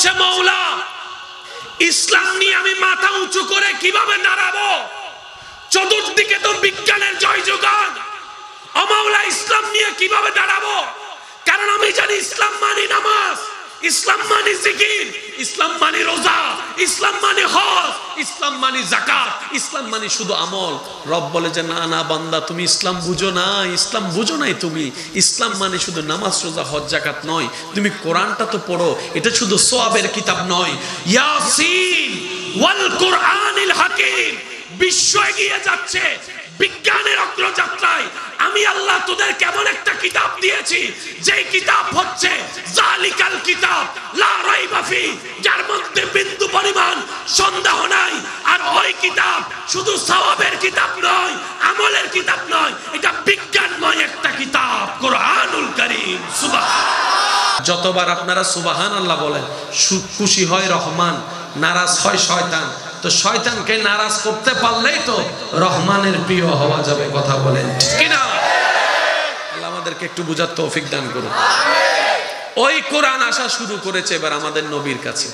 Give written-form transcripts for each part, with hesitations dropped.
বলছে মওলা ইসলাম নিয়ে আমি মাথা উঁচু করে কিভাবে দাঁড়াবো? চতুর্দিকে তো বিজ্ঞানের জয়জোগান। ও মওলা ইসলাম নিয়ে কিভাবে দাঁড়াবো? কারণ আমি জানি ইসলাম মানে নামাজ, ইসলাম মানে জিকির, ইসলাম মানে রোজা, ইসলাম মানে হজ, ইসলাম মানে যাকাত, ইসলাম মানে শুধু আমল। রব বলে যে না না বান্দা, তুমি ইসলাম বুঝো না, ইসলাম বুঝো নাই তুমি। ইসলাম মানে শুধু নামাজ রোজা হজ যাকাত নয়, তুমি কোরআনটা তো পড়ো। এটা শুধু সওয়াবের কিতাব নয়। ইয়াসিন ওয়াল কুরআনিল হাকিম। বিশ্ব এগিয়ে যাচ্ছে বিজ্ঞানের অগ্রযাত্রায়। আমি আল্লাহ তোদের কেমন একটা কিতাব দিয়েছি, যে কিতাব হচ্ছে জালিকাল কিতাব লা রাইবা ফি, যার মধ্যে বিন্দু পরিমাণ সন্দেহ নাই। আর ওই কিতাব শুধু সওয়াবের কিতাব নয়, আমলের কিতাব নয়, এটা বিজ্ঞানময় একটা কিতাব, কোরআনুল কারীম। সুবহান। যতবার আপনারা সুবহানাল্লাহ বলেন, খুশি হয় রহমান, নারাজ হয় শয়তান। তো শয়তানকে নারাজ করতে পারলেই তো রহমানের প্রিয় হওয়া যাবে। কথা বলেন ঠিক কিনা? আল্লাহ আমাদেরকে একটু বুঝার তৌফিক দান করুন। ওই কোরআন আসা শুরু করেছে এবার আমাদের নবীর কাছে।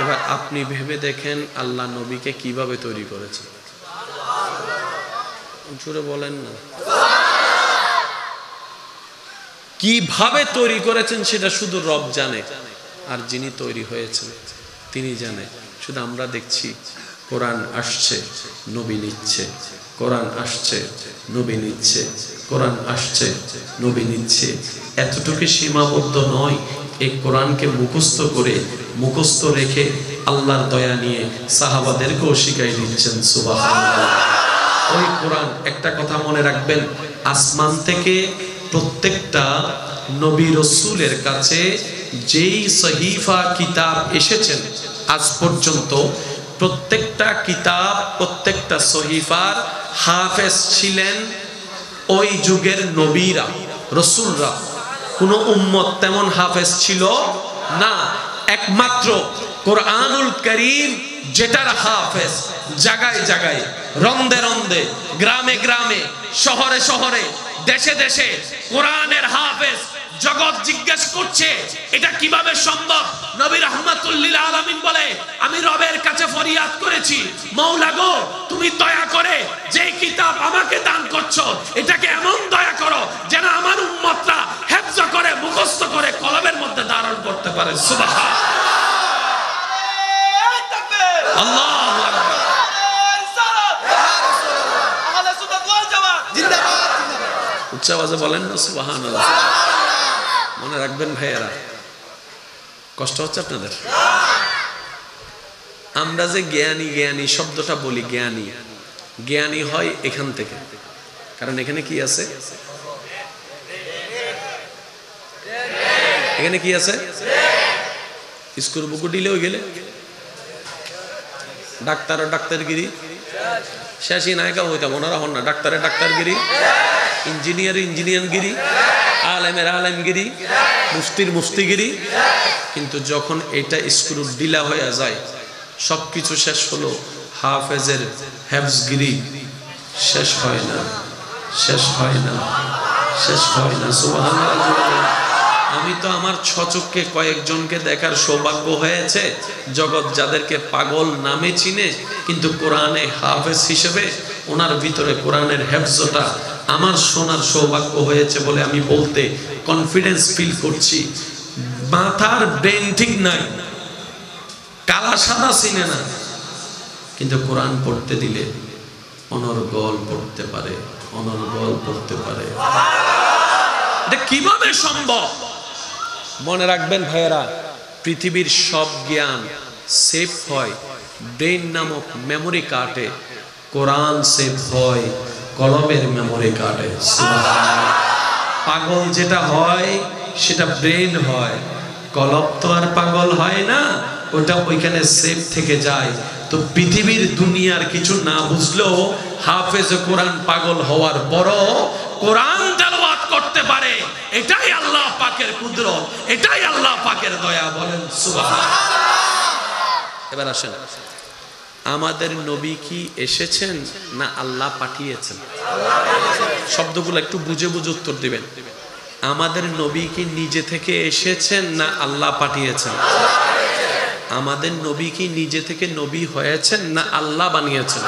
এবার আপনি ভেবে দেখেন আল্লাহ নবীকে কিভাবে তৈরি করেছে। জোরে বলেন না। কিভাবে তৈরি করেছেন সেটা শুধু রব জানে, আর যিনি তৈরি হয়েছেন তিনি জানে। শুধু আমরা দেখছি কোরআন আসছে, নবী নিচ্ছে, কোরআন আসছে, নবী নিচ্ছে, কোরআন আসছে, নবী নিচ্ছে। এতটুকু সীমাবদ্ধ নয়, এই কোরআনকে মুখস্থ করে, মুখস্থ রেখে আল্লাহর দয়া নিয়ে সাহাবাদেরকেও শিখাই দিচ্ছেন। সুবহানাল্লাহ। ওই কোরআন, একটা কথা মনে রাখবেন, আসমান থেকে প্রত্যেকটা নবী রাসূলের কাছে যেই সহিফা কিতাব এসেছেন আজ পর্যন্ত, প্রত্যেকটা কিতাব, প্রত্যেকটা সহিফার হাফেজ ছিলেন ওই যুগের নবীরা, রাসূলরা। কোনো উম্মত তেমন হাফেজ ছিল না। একমাত্র কোরআনুল কারীম যেটার হাফেজ জায়গায় জায়গায়, রন্দে রন্দে, গ্রামে গ্রামে, শহরে শহরে, দেশে দেশে কোরআনের হাফেজ। জগৎ জিজ্ঞেস করছে এটা কিভাবে সম্ভব? নবী রাহমাতুল লিল আলামিন বলে আমি রবের কাছে ফরিয়াদ করেছি, মাওলা গো তুমি দয়া করে যে কিতাব আমাকে দান করছো এটাকে এমন দয়া করো যেন আমার উম্মতরা হেফজ করে, মুখস্থ করে কলবের মধ্যে ধারণ করতে পারে। সুবহান আল্লাহু আকবার। উচ্চ আওয়াজে বলেন না সুবহানাল্লাহ। মনে রাখবেন ভাইয়েরা, কষ্ট হচ্ছে আপনাদের? আমরা যে জ্ঞানী জ্ঞানী শব্দটা বলি, জ্ঞানী জ্ঞানী হয় এখান থেকে। কারণ এখানে কি আছে? এখানে কি আছে? স্কুল বুকু দিলেও গেলে ডাক্তার ও ডাক্তারগিরি শেষই নায়িকা হইতাম, ওনারা হন না। ডাক্তারের ডাক্তারগিরি, ইঞ্জিনিয়ার ইঞ্জিনিয়ারগিরি, আলেমের আলেমগিরি, মুফতির মুফতিগিরি। কিন্তু যখন এটা স্ক্রু ডিলা হয়ে যায়, সবকিছু শেষ হলো, হাফেজের হেফজগিরি শেষ হয় না, শেষ হয় না, শেষ হয় না। সুবহানাল্লাহ। আমি তো আমার ছচককে কয়েকজনকে দেখার সৌভাগ্য হয়েছে, জগৎ যাদেরকে পাগল নামে চিনে, কিন্তু কোরআনে হাফেজ হিসেবে ওনার ভিতরে কোরআনের হেফজটা আমার শোনার সৌভাগ্য হয়েছে বলে আমি বলতে কনফিডেন্স ফিল করছি। মাথার ব্রেন ঠিক নাই, কালা সাদা চিনে না, কিন্তু কোরআন পড়তে দিলে অনর্গল পড়তে পারে, অনর্গল পড়তে পারে। এটা কিভাবে সম্ভব? মনে রাখবেন ভাইয়েরা, পৃথিবীর সব জ্ঞান সেভ হয় ব্রেন নামক মেমোরি কার্ডে, কোরআন সেভ হয় কলবের মেমোরি কার্ডে। পাগল যেটা হয় সেটা ব্রেন হয়, কলব তো আর পাগল হয় না, ওটা ওইখানে সেভ থেকে যায়। তো পৃথিবীর দুনিয়ার কিছু না বুঝলেও হাফেজ কোরআন পাগল হওয়ার পরও কোরআন তেলাওয়াত করতে পারে। এটাই আল্লাহ পাকের কুদরত, এটাই আল্লাহ পাকের দয়া। বলেন সুবহানাল্লাহ। এবার আসেন, আমাদের নবী কি এসেছেন না আল্লাহ পাঠিয়েছেন? শব্দগুলো একটু বুঝে বুঝে উত্তর দিবেন। আমাদের নবী কি নিজে থেকে এসেছেন না আল্লাহ পাঠিয়েছেন? আমাদের নবী কি নিজে থেকে নবী হয়েছেন না আল্লাহ বানিয়েছেন?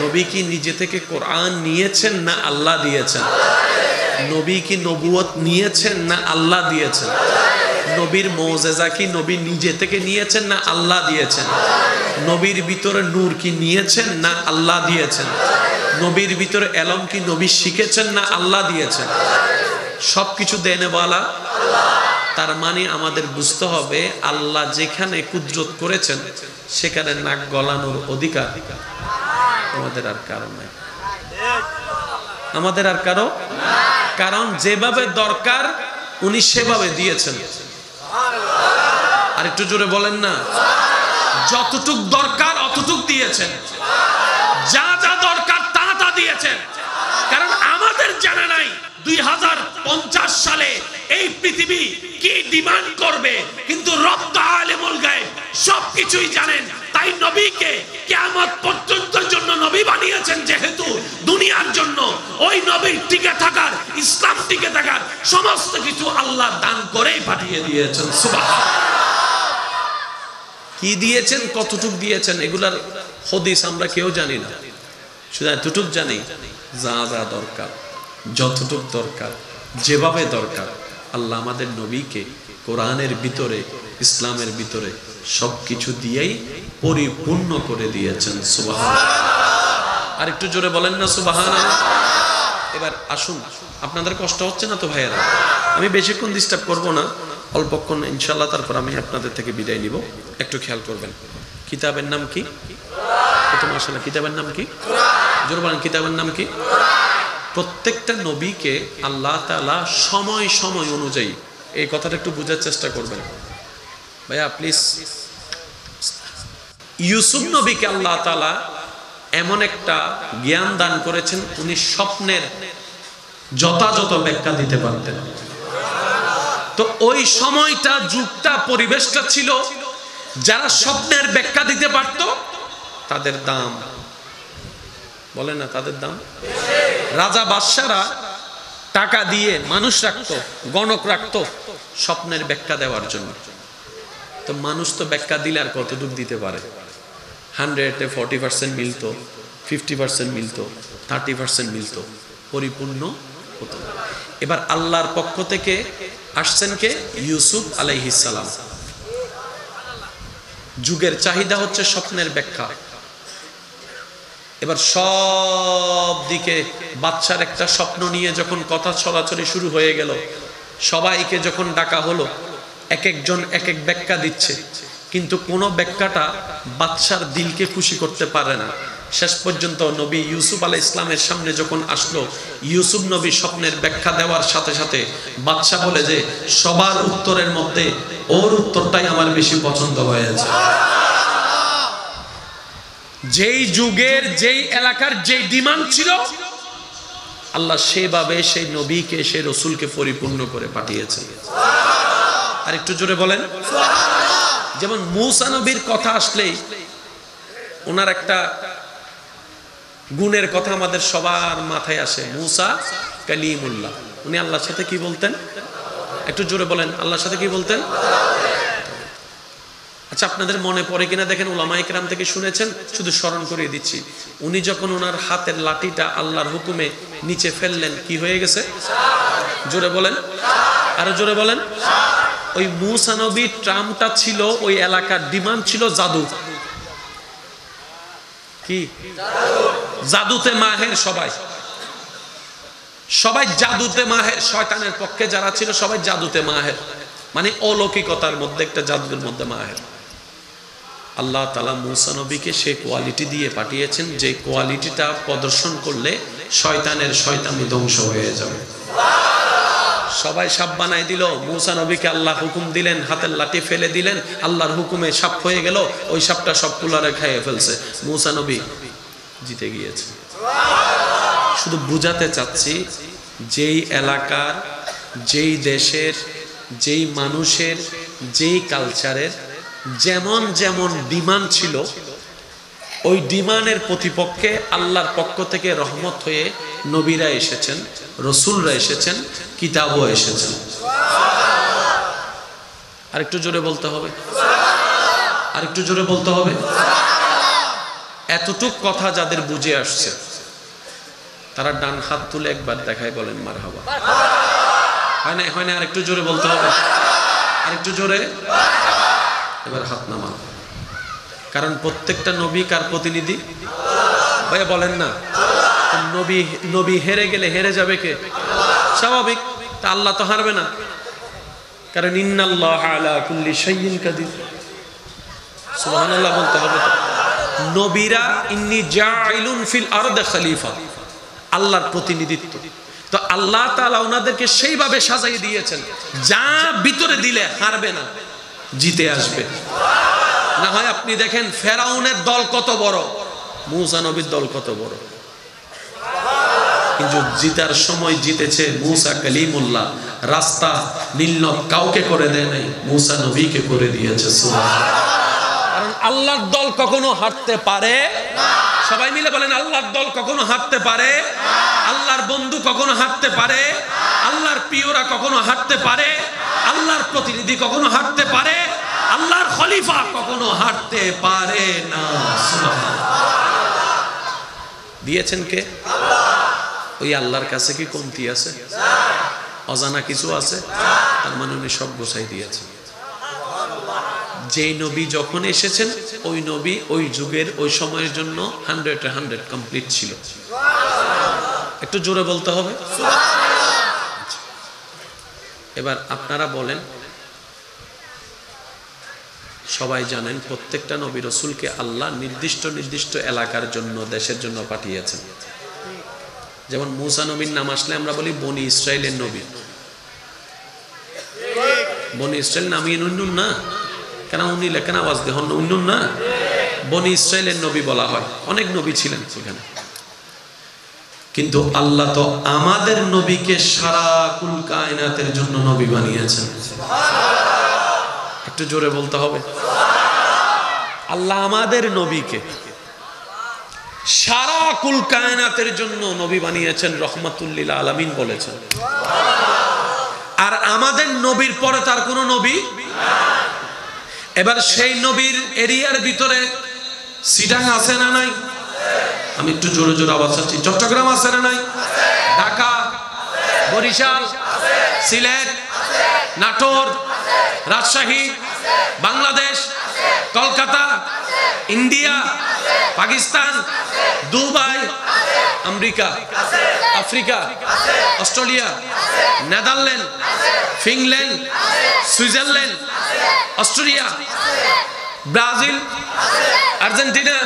নবী কি নিজে থেকে কোরআন নিয়েছেন না আল্লাহ দিয়েছেন? নবী কি নবুয়ত নিয়েছেন না আল্লাহ দিয়েছেন? নবীর মুজিজা কি নবী নিজে থেকে নিয়েছেন না আল্লাহ দিয়েছেন? নবীর ভিতরে নূর কি নিয়েছেন না আল্লাহ দিয়েছেন? নবীর ভিতরে এলম কি নবী শিখেছেন না আল্লাহ দিয়েছেন? সবকিছু দেনেওয়ালা আল্লাহ। তার মানে আমাদের বুঝতে হবে আল্লাহ যেখানে কুদরত করেছেন সেখানে নাক গলানোর অধিকার আমাদের আর কারো নাই, আমাদের আর কারো। কারণ যেভাবে দরকার উনি সেভাবে দিয়েছেন। আর একটু জোরে বলেন না, যতটুক দরকার অতটুক দিয়েছেন, যা যা দরকার তা তা দিয়েছেন। কারণ আমাদের জানা নাই 2050 সালে এই পৃথিবী কি ডিমান্ড করবে, কিন্তু রব আলেমুল গায়ব সবকিছুই জানেন। তাই নবীকে কিয়ামত পর্যন্তের জন্য নবী বানিয়েছেন, যেহেতু দুনিয়ার জন্য ওই নবীর টিকে থাকার, ইসলাম টিকে থাকার সমস্ত কিছু আল্লাহ দান করেই পাঠিয়ে দিয়েছেন। সুবহানাল্লাহ। কি দিয়েছেন, কতটুক দিয়েছেন, এগুলার হাদিস আমরা কেউ জানি না। শুধু এতটুক জানি, যা যা দরকার, যতটুক দরকার, যেভাবে দরকার, আল্লাহ আমাদের নবীকে কোরআনের ভিতরে, ইসলামের ভিতরে সবকিছু দিয়েই পরিপূর্ণ করে দিয়েছেন। সুবহানাল্লাহ। আর একটু জোরে বলেন না সুবহানাল্লাহ। এবার আসুন, আপনাদের কষ্ট হচ্ছে না তো ভাইয়েরা? আমি বেশিক্ষণ ডিস্টার্ব করব না, অল্পক্ষণ ইনশাআল্লাহ, তারপর আমি আপনাদের থেকে বিদায় নিব। একটু খেয়াল করবেন, কিতাবের নাম কি? মাশাআল্লাহ, কিতাবের নাম কি? জোরে বলেন, কিতাবের নাম কি? প্রত্যেকটা নবীকে আল্লাহ তাআলা সময় সময় অনুযায়ী, এই কথাটা একটু বোঝার চেষ্টা করবেন ভাইয়া প্লিজ। ইউসুফ নবীকে আল্লাহ তাআলা এমন একটা জ্ঞান দান করেছেন, উনি স্বপ্নের যথাযথ ব্যাখ্যা দিতে পারতেন। তো ওই সময়টা, যুগটা, পরিবেশটা ছিল, যারা স্বপ্নের ব্যাখ্যা দিতে পারত তাদের দাম, বলে না তাদের দাম। রাজা বাদশারা টাকা দিয়ে মানুষ রাখতো, গণক রাখতো স্বপ্নের ব্যাখ্যা দেওয়ার জন্য। তো মানুষ তো ব্যাখ্যা দিলে আর কতটুকু দিতে পারে? 100-এ 40% মিলতো, 50% মিলতো, 30% মিলতো, পরিপূর্ণ হতো। এবার আল্লাহর পক্ষ থেকে আসছেন কে? ইউসুফ আলাইহিস সালাম। যুগের চাহিদা হচ্ছে স্বপ্নের ব্যাখ্যা। এবার সব দিকে বাদশার একটা স্বপ্ন নিয়ে যখন কথা ছড়াছড়ি শুরু হয়ে গেল, সবাইকে যখন ডাকা হলো, এক একজন এক এক ব্যাখ্যা দিচ্ছে, কিন্তু কোনো ব্যাখ্যাটা বাদশার দিলকে খুশি করতে পারে না। শেষ পর্যন্ত নবী ইউসুফ আলাইহিস সালামের সামনে যখন আসলো, ইউসুফ নবী স্বপ্নের ব্যাখ্যা দেওয়ার সাথে সাথে বাদশা বলে যে সবার উত্তরের মধ্যে ওর উত্তরটাই আমার বেশি পছন্দ হয়েছে। যেই যুগের, যেই এলাকার যেই ডিমান্ড ছিল, আল্লাহ সেভাবে সেই নবীকে, সেই রসুলকে পরিপূর্ণ করে পাঠিয়েছেন। আর একটু জোরে বলেন। যেমন মূসা নবীর কথা আসলেই ওনার একটা গুণের কথা আমাদের সবার মাথায় আসে, মূসা কালিমুল্লাহ। উনি আল্লাহর সাথে কি বলতেন? একটু জোরে বলেন, আল্লাহর সাথে কি বলতেন? আচ্ছা, আপনাদের মনে পড়ে কিনা দেখেন, উলামায়ে কেরাম থেকে শুনেছেন, শুধু স্মরণ করিয়ে দিচ্ছি। উনি যখন ওনার হাতের লাঠিটা আল্লাহর হুকুমে নিচে ফেললেন, কি হয়ে গেছে? জোরে বলেন, আরো জোরে বলেন। ওই মূসা নবীর ট্রামটা ছিল, ওই এলাকার ডিমান্ড ছিল জাদু। কি? জাদুতে মাহের। সবাই সবাই জাদুতে মাহের। শয়তানের পক্ষে যারা ছিল সবাই জাদুতে মাহের, মানে অলৌকিকতার মধ্যে, একটা জাদুর মধ্যে মাহের। আল্লাহ তাআলা মূসা নবীকে সেই কোয়ালিটি দিয়ে পাঠিয়েছেন, যে কোয়ালিটিটা প্রদর্শন করলে শয়তানের শয়তানি ধ্বংস হয়ে যাবে। সবাই সাপ বানাই দিল, মূসা নবীকে আল্লাহ হুকুম দিলেন, হাতের লাঠি ফেলে দিলেন, আল্লাহর হুকুমে সাপ হয়ে গেল। ওই সাপটা সব কুলারে খাইয়ে ফেলছে, মূসা নবী জিতে গিয়েছে। শুধু বুঝাতে চাচ্ছি, যেই এলাকার, যেই দেশের, যেই মানুষের, যেই কালচারের যেমন যেমন ডিমান্ড ছিল, ওই ডিমান্ডের প্রতিপক্ষে আল্লাহর পক্ষ থেকে রহমত হয়ে নবীরা এসেছেন, রসুলরা এসেছেন, কিতাবও এসেছেন। আরেকটু জোরে বলতে হবে, আরেকটু জোরে বলতে হবে। এতটুক কথা যাদের বুঝে আসছে তারা ডান হাত তুলে একবার দেখায় বলেন মারহাবা। হয় না, হয় না? আরেকটু জোরে বলতে হবে, আরেকটু জোরে। এবার হাত নামান, কারণ প্রত্যেকটা নবী কার প্রতিনিধি? ভাইয়া বলেন না, নবী নবী হেরে গেলে হেরে যাবে কে? স্বাভাবিক, তা আল্লাহ তো হারবে না, কারণ ইন্নাল্লাহা আলা কুল্লি শাইইন কাদির। সুবহানাল্লাহ বলতে হবে তো। নবীরা ইন্নী জাইলুন ফিল আরদি খলিফা, আল্লাহর প্রতিনিধিত্ব। তো আল্লাহ তাআলা ওনাদেরকে সেইভাবে সাজাই দিয়েছেন, যা ভিতরে দিলে হারবে না, জিতে আসবে। না হয় আপনি দেখেন ফেরাউনের দল কত বড়, মূসা নবীর দল কত বড়, কিন্তু জিতার সময় জিতেছে মূসা কালিমুল্লাহ। রাস্তা নীল কাউকে করে দেয় নাই, মূসা নবীকে করে দিয়েছে। সুবহানাল্লাহ। কারণ আল্লাহর দল কখনো হারতে পারে না। সবাই মিলে বলেন, আল্লাহর দল কখনো হারতে পারে না। আল্লাহর বন্ধু কখনো হারতে পারে না। আল্লাহর প্রিয়রা কখনো হারতে পারে না। আল্লাহর প্রতিনিধি কখনো হারতে পারে না। আল্লাহর খলিফা কখনো হারতে পারে না। দিয়েছেন কে? ওই আল্লাহর কাছে কি কমতি আছে? অজানা কিছু আছে? তার মানে উনি সব গোছাই দিয়েছেন। যেই নবী যখন এসেছেন ওই নবী ওই যুগের ওই সময়ের জন্য 100 কমপ্লিট ছিল। একটু জোরে বলতে হবে। এবার আপনারা বলেন, সবাই জানেন প্রত্যেকটা নবী রসুলকে আল্লাহ নির্দিষ্ট নির্দিষ্ট এলাকার জন্য, দেশের জন্য পাঠিয়েছেন। যেমন মূসা নবীর নাম আসলে আমরা বলি বনি ইসরাইলের নবী। বনি ইসরাইল নামিয়ে নুন না, কেন উনি লেখেন আওয়াজ দেহন উন্নুন না, বনি ইসরাইলের নবী বলা হয়। অনেক নবী ছিলেন সেখানে, কিন্তু আল্লাহ তো আমাদের নবীকে সারা কুল কায়নাতের জন্য নবী বানিয়েছেন। একটু জোরে বলতে হবে। আল্লাহ আমাদের নবীকে সারা কুল কায়নাতের জন্য নবী বানিয়েছেন, রহমাতুল লিল আলামিন বলেছেন। আর আমাদের নবীর পরে তার কোনো নবী। এবার সেই নবীর এরিয়ার ভিতরে সিটাং আছে না নাই? আমি একটু জোরে জোরে আওয়াজ চাচ্ছি। চট্টগ্রাম আছে না নাই? Dhaka, Barishal, Sylhet, Natore, Rajshahi, Bangladesh, Kolkata, India, Pakistan, Dubai, America, Africa, Australia, Netherland, Finland, Switzerland, Australia, Brazil, Argentina,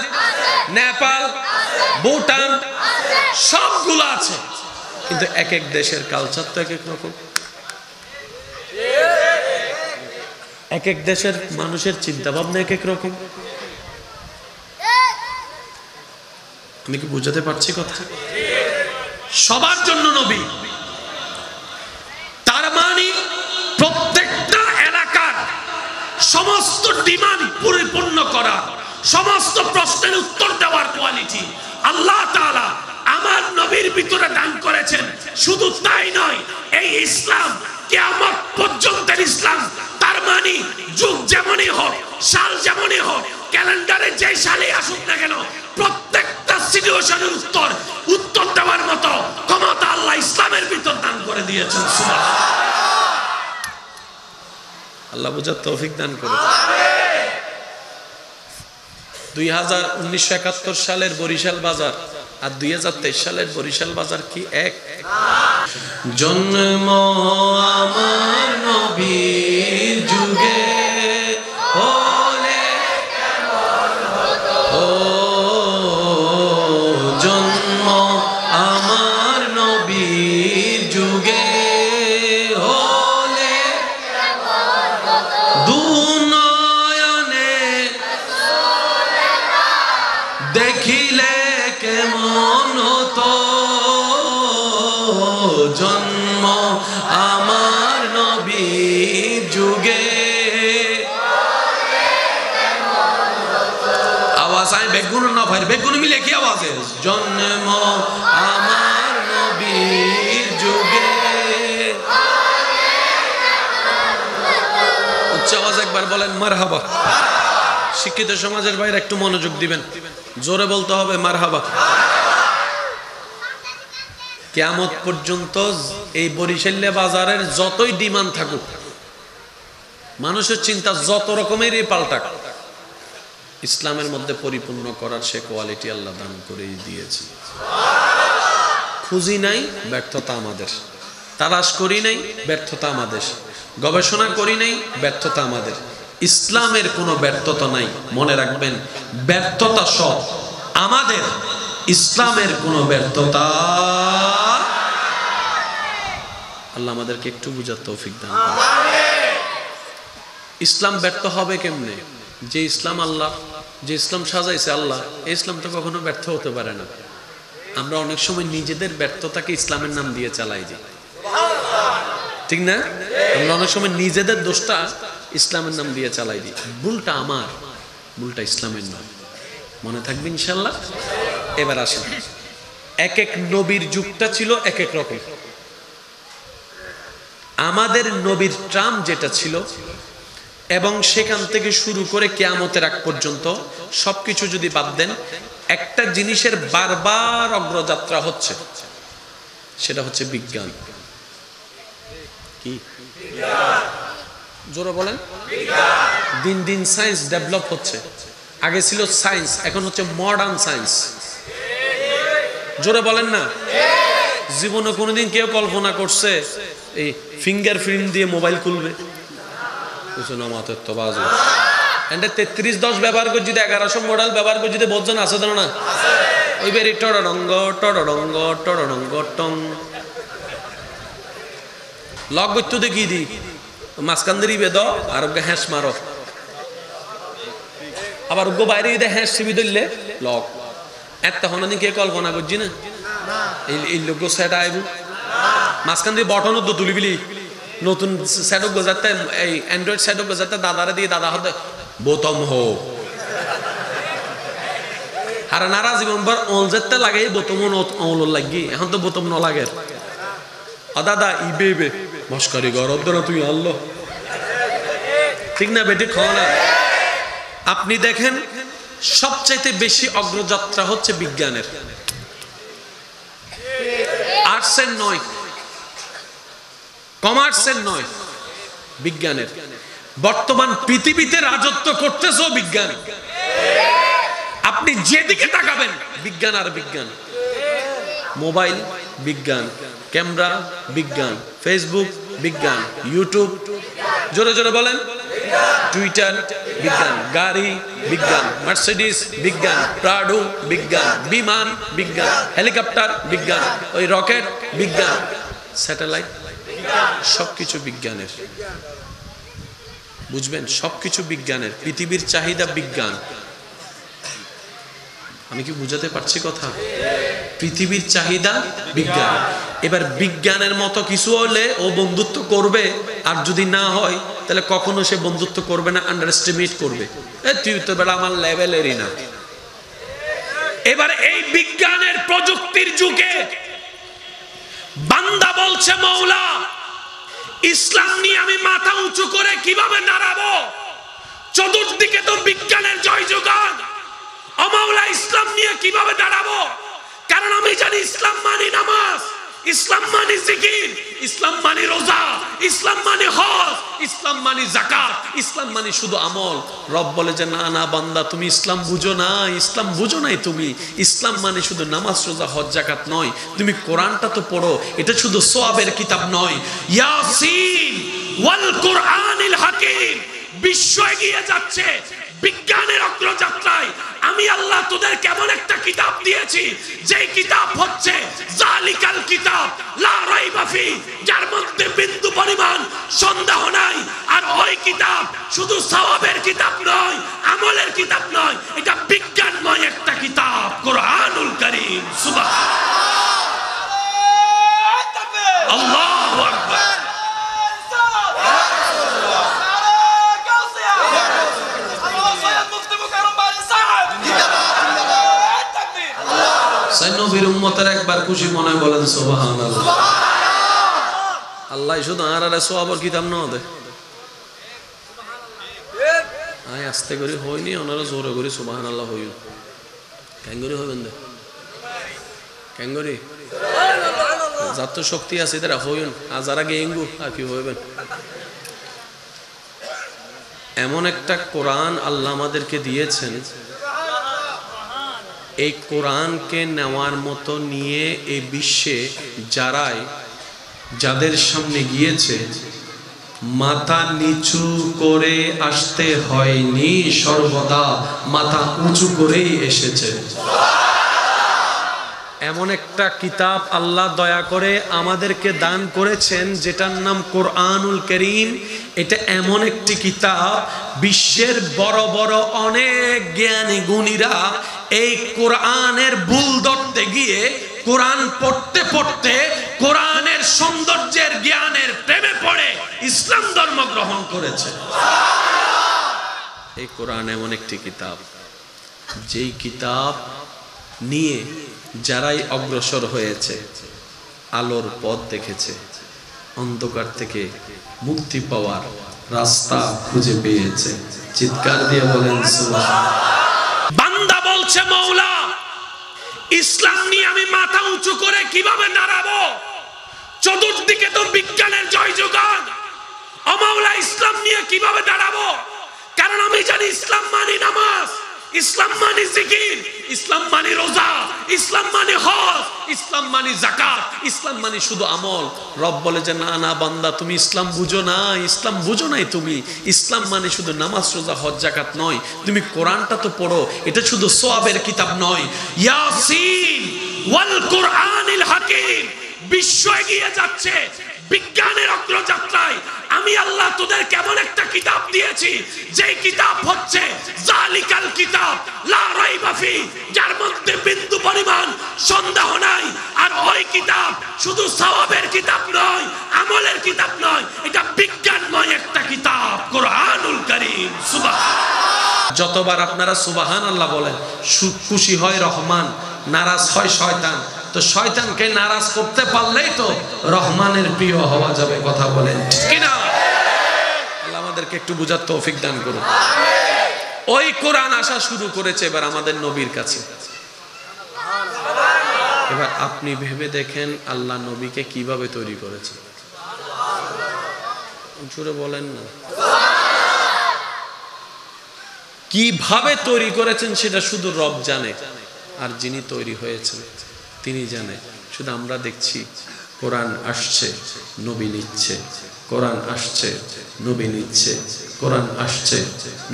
Nepal, Bhutan, সবগুলো আছে। কিন্তু এক এক দেশের কালচার তো এক এক রকম, এক এক দেশের মানুষের চিন্তা ভাবনা এক এক রকম। আমি কি বুঝাতে পারছি কথা? সবার জন্য নবী, তার মানে প্রত্যেকটা এলাকার সমস্ত ডিমান্ড পরিপূর্ণ করা, সমস্ত প্রশ্নের উত্তর দেওয়ার কোয়ালিটি আল্লাহ তাআলা আমার নবীর ভিতরে দান করেছেন। শুধু তাই নয়, এই ইসলাম কিয়ামত পর্যন্ত ইসলাম। তার মানে যুগ যেমনই হোক, সাল যেমনই হোক, ক্যালেন্ডারে যে সালে আসুক না কেন, প্রত্যেকটা সিচুয়েশনের উত্তর দেওয়ার মতো ক্ষমতা আল্লাহ ইসলামের ভিতর দান করে দিয়েছেন। সুবহানাল্লাহ। আল্লাহ বুঝার তৌফিক দান করুন। 1971 সালের বরিশাল বাজার আর 2023 সালের বরিশাল বাজার কি এক? জন্ম আমার নবীর যুগে হলে কেমন হতো, জন্ম আমার নবীর যুগে হলে কেমন হতো, দুনয়নে দেখিলে কেমন হতো, জন্ম আমার নবীর যুগে। আওয়াজ আয় বেগুন না ভাই, বেগুন মিলে কি আওয়াজ? জন্ম আমার উচ্চ আওয়াজ একবার বলেন মারহাবা। শিক্ষিত সমাজের বাইরে একটু মনোযোগ দিবেন, জোরে বলতে হবে মারহাবা। কিয়ামত পর্যন্ত এই বরিশাল বাজারের যতই ডিমান্ড থাকুক, মানুষের চিন্তা যত রকমেরই পাল্টাক, ইসলামের মধ্যে পরিপূর্ণ করার সে কোয়ালিটি আল্লাহ দান করেই দিয়েছে। খুঁজি নাই, ব্যর্থতা আমাদের। তালাশ করি নাই, ব্যর্থতা আমাদের। গবেষণা করি নাই, ব্যর্থতা আমাদের। ইসলামের কোনো ব্যর্থতা নাই, মনে রাখবেন। ব্যর্থতা সব আমাদের, ইসলামের কোনো ব্যর্থতা। আল্লাহ আমাদেরকে একটু বুঝার তৌফিক দান করুন। ইসলাম ব্যর্থ হবে কেমনে? যে ইসলাম আল্লাহ, যে ইসলাম সাজাইছে আল্লাহ, এই ইসলাম তো কখনো ব্যর্থ হতে পারে না। আমরা অনেক সময় নিজেদের ব্যর্থতাকে ইসলামের নাম দিয়ে চালাই দিই, ঠিক না? আমরা অনেক সময় নিজেদের দোষটা ইসলামের নাম দিয়ে চালাই দিই। ভুলটা আমার, ভুলটা ইসলামের নয়। মনে থাকবে ইনশাল্লাহ। এবার আসেন, এক এক নবীর যুগটা ছিল এক এক রকম। আমাদের নবীর ট্রাম যেটা ছিল, এবং সেখান থেকে শুরু করে কিয়ামতের আগ পর্যন্ত সবকিছু যদি বাদ দেন, একটা জিনিসের বারবার অগ্রযাত্রা হচ্ছে, সেটা হচ্ছে বিজ্ঞান। কি জোরে বলেন? দিন দিন সায়েন্স ডেভেলপ হচ্ছে। আগে ছিল সায়েন্স, এখন হচ্ছে মডার্ন সায়েন্স। জোরে বলেন না? জীবনে কোনোদিন কেউ কল্পনা করছে এই ফিঙ্গারপ্রিন্ট দিয়ে মোবাইল খুলবে? 3310 ব্যবহার করে যদি 1100 মডেল ব্যবহার করে যদি বোঝেন আছে তো না? ওইবারে টড়রঙ্গ টড়রঙ্গ টড়রঙ্গ টং লক গইতো দেখি দি মাঝখান দিয়ে বেদ আর ওকে হ্যাঁস মারো, আবার ওকে বাইরে দিয়ে হ্যাঁস ছিবি ধরলে লক। এত হনানি কে কল্পনা করছি না এই লোক সেট আইব মাঝখান দিয়ে বটন তো তুলিবিলি নতুন সেটক গজাতে, এই অ্যান্ড্রয়েড সেটক গজাতে দাদারে দিয়ে দাদা হতে বোতম হো আর নারা জীবন ভর অল যেতে লাগে বোতম অল লাগি। এখন তো বোতম ন লাগে। দাদা ইবে ইবে মস্কারি গরদ না তুই আনলো, ঠিক না বেটি? খাও না। আপনি দেখেন সবচাইতে বেশি অগ্রযাত্রা হচ্ছে বিজ্ঞানের, আর্টসের নয়, কমার্সের নয়, বিজ্ঞানের। বর্তমান পৃথিবীতে রাজত্ব করতেছে বিজ্ঞান। আপনি যেদিকে তাকাবেন বিজ্ঞান আর বিজ্ঞান। মোবাইল বিজ্ঞান, ক্যামেরা বিজ্ঞান, ফেসবুক বিজ্ঞান, ইউটিউব জোরে জোরে বলেন, টুইটার বিজ্ঞান, গাড়ি বিজ্ঞান, মার্সিডিস বিজ্ঞান, প্রাডো বিজ্ঞান, বিমান বিজ্ঞান, হেলিকপ্টার বিজ্ঞান, ওই রকেট বিজ্ঞান, স্যাটেলাইট, সবকিছু বিজ্ঞানের। বুঝবেন, সবকিছু বিজ্ঞানের। পৃথিবীর চাহিদা বিজ্ঞান। আমি কি বুঝাতে পারছি কথা? পৃথিবীর চাহিদা বিজ্ঞান। এবার বিজ্ঞানের মতো কিছু হলে ও বন্ধুত্ব করবে, আর যদি না হয় তাহলে কখনো সে বন্ধুত্ব করবে না, আন্ডার এস্টিমেট করবে। তুই তো বেলা আমার লেভেলেরই না। এবার এই বিজ্ঞানের প্রযুক্তির যুগে বান্দা বলছে, মওলা ইসলাম নিয়ে আমি মাথা উঁচু করে কিভাবে দাঁড়াবো? চতুর্দিকে তো বিজ্ঞানের জয় জোগান। ও মওলা ইসলাম নিয়ে কিভাবে দাঁড়াবো? কারণ আমি জানি ইসলাম মানে নামাজ, ইসলাম মানে জিকির, ইসলাম মানে রোজা, ইসলাম মানে হজ, ইসলাম মানে যাকাত, ইসলাম মানে শুধু আমল। রব বলে যে না না বান্দা, তুমি ইসলাম বুঝো না, ইসলাম বুঝো নাই তুমি। ইসলাম মানে শুধু নামাজ রোজা হজ যাকাত নয়, তুমি কোরআনটা তো পড়ো। এটা শুধু সওয়াবের কিতাব নয়। ইয়াসিন ওয়াল কুরআনিল হাকিম। বিশ্ব এগিয়ে যাচ্ছে বিজ্ঞানের অগ্রযাত্রায়। আমি আল্লাহ তোদের কেমন একটা কিতাব দিয়েছি, যে কিতাব হচ্ছে জালিকাল কিতাব লা রাইবা ফি, যার মধ্যে বিন্দু পরিমাণ সন্দেহ নাই। আর ওই কিতাব শুধু সওয়াবের কিতাব নয়, আমলের কিতাব নয়, এটা বিজ্ঞানময় একটা কিতাব, কোরআনুল কারীম। সুবহানাল্লাহ, আল্লাহু আকবার। নবীর উম্মতের একবার খুশি মনে বলেন সুবহানাল্লাহ। আল্লাহ শুধু আর সওয়াবের কিতাব না দে, আই আস্তে করে হয়নি, ওনারা জোরে করে সুবহানাল্লাহ হইল। কেন করে হইবেন দে? কেন করে? যার তো শক্তি আছে তারা হইন, আর যারা গেঙ্গু আর কি হইবেন? এমন একটা কোরআন আল্লাহ আমাদেরকে দিয়েছেন, এই কোরআনকে নেওয়ার মতো নিয়ে এই বিশ্বে যাদের সামনে গিয়েছে মাথা নিচু করে আসতে হয়নি, সর্বদা মাথা উঁচু করেই এসেছে। এমন একটা কিতাব আল্লাহ দয়া করে আমাদেরকে দান করেছেন যেটার নাম কোরআনুল কারীম। এটা এমন একটি কিতাব, বিশ্বের বড় বড় অনেক জ্ঞানী গুণীরা এই কোরআনের ভুল ধরতে গিয়ে কোরআন পড়তে পড়তে কোরআনের সৌন্দর্যের জ্ঞানের প্রেমে পড়ে ইসলাম ধর্ম গ্রহণ করেছে। এই কোরআন এমন একটি কিতাব, যেই কিতাব নিয়ে যারাই অগ্রসর হয়েছে আলোর পথ দেখেছে, অন্ধকার থেকে মুক্তি পাওয়ার রাস্তা খুঁজে পেয়েছে। চিৎকার দিয়ে বলেন সুবহানাল্লাহ। বান্দা বলছে, মওলা ইসলাম নিয়ে আমি মাথা উঁচু করে কিভাবে দাঁড়াবো? চতুর্দিকে তো বিজ্ঞানের জয় জোগান। ও মওলা, ইসলাম নিয়ে কিভাবে দাঁড়াবো? কারণ আমি জানি ইসলাম মানে নামাজ, ইসলাম মানে জিকির, ইসলাম মানে রোজা, ইসলাম মানে হজ, ইসলাম মানে যাকাত, ইসলাম মানে শুধু আমল। রব বলে যে না না বান্দা, তুমি ইসলাম বুঝো না, ইসলাম বুঝো নাই তুমি। ইসলাম মানে শুধু নামাজ, রোজা, হজ, যাকাত নয়। তুমি কোরআনটা তো পড়ো, এটা শুধু সওয়াবের কিতাব নয়। ইয়াসিন ওয়াল কুরআনিল হাকিম। বিশ্ব এগিয়ে যাচ্ছে বিজ্ঞানের অগ্রযাত্রায়। আমি আল্লাহ তোদের কেমন একটা কিতাব দিয়েছি, যে কিতাব হচ্ছে জালিকাল কিতাব লা রাইবা ফি, যার মধ্যে বিন্দু পরিমাণ সন্দেহ নাই। আর ওই কিতাব শুধু সওয়াবের কিতাব নয়, আমলের কিতাব নয়, এটা বিজ্ঞানময় একটা কিতাব, কোরআনুল কারীম। সুবহানাল্লাহ। যতবার আপনারা সুবহানাল্লাহ বলেন, খুশি হয় রহমান, নারাজ হয় শয়তান। তো শয়তানকে নারাজ করতে পারলেই তো রহমানের প্রিয় হওয়া যাবে। কথা বলেন ঠিক কি না? আল্লাহ আমাদেরকে একটু বুঝার তৌফিক দান করুন। ওই কোরআন আসা শুরু করেছে এবার আমাদের নবীর কাছে। এবার আপনি ভেবে দেখেন আল্লাহ নবীকে কিভাবে তৈরি করেছে। জোরে বলেন না। কিভাবে তৈরি করেছেন সেটা শুধু রব জানে, আর যিনি তৈরি হয়েছেন তিনি জানে। শুধু আমরা দেখছি কোরআন আসছে, নবী নিচ্ছে, কোরআন আসছে, নবী নিচ্ছে, কোরআন আসছে,